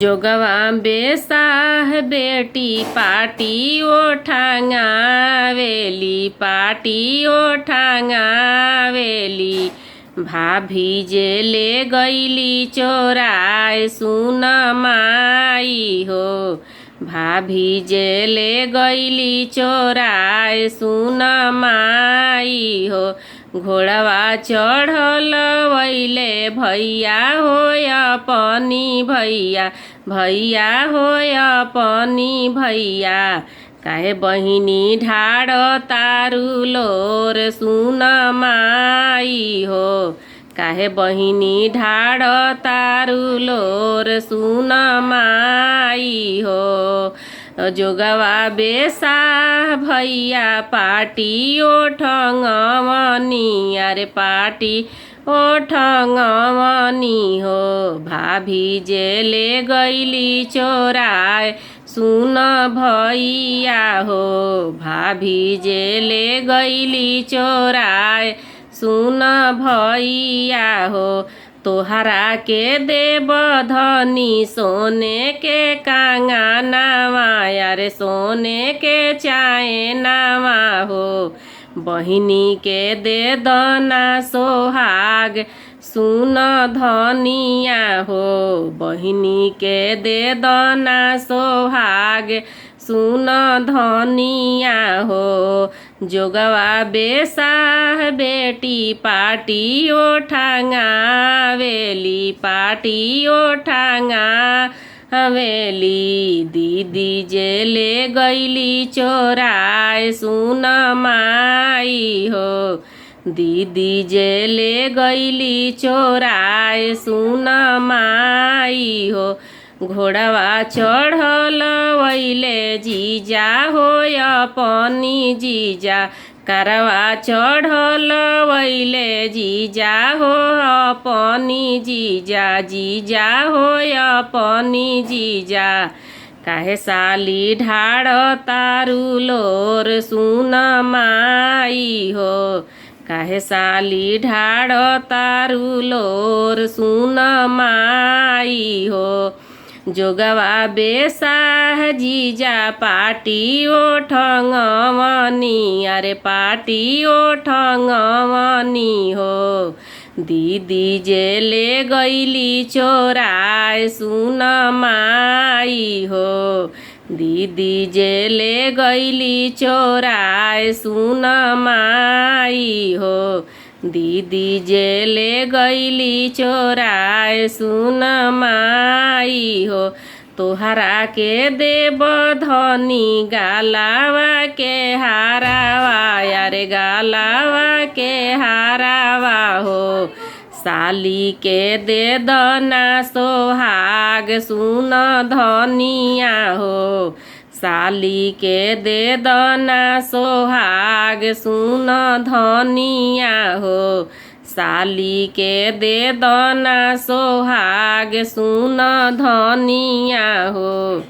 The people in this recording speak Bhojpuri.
जोगवा बेसाह बेटी पाटी ओठांगावेली पाटी ओठांगावेली। भाभी जे ले गईली चोराय सुन माई हो। भाभी जे ले गईली चोराय सुन माई हो। घोड़वा चढ़ल वैले भैया हो अपनी भैया भैया हो अपनी भैया। काहे बहिनी ढाड़ तारू लोर सुन माई हो। काहे बहिनी ढाड़ तारू लोर सुन माई हो। जोगवा बेसाह भैया पाटी ओठंगवनी अरे पाटी ओठंगवनी हो। भाभी जे ले गईली चोराय सुन भैया हो। भाभी जे ले गईली चोराय सुन भैया हो। तोहरा के देव धनी सोने के कंगनवा अरे सोने के चायनवा हो। बहिनी के दे दना सोहाग सुन धनिया हो। बहिनी के दे दना सोहाग सुन धनिया हो। जोगवा बेसाह बेटी पाटी ओठांगावेली पाटी ओठांगावेली। दीदी जे ले गईली चोराय सुन माई हो। दीदी जे ले गईली चोराय सुन माई हो। घोड़वा चढ़ल वैले जीजा हो अपनी जीजा। करवा चढ़ल वैले जीजा हो अपनी जीजा जीजा हो अपनी जीजा। काहे साली ढाड़ तारू लोर सुन माई हो। काहे साली ढाड़ तारू लोर सुन माई हो। जोगवा बेसाह जीजा पाटी ओठंगवनी अरे पाटी ओठंगवनी हो। दीदी जे ले गईली चोराय सुन माई हो। दीदी जे ले गईली चोराय सुन माई हो। दीदी जे ले गईली चोराय सुन माई हो। तोहरा के देव धनी गालावा के हारावा अरे गालावा के हारावा हो। साली के दे दना सोहाग सुन धनिया हो। साली के दे दना सोहाग सुन धनिया हो। साली के दे दना सोहाग सुन धनिया हो।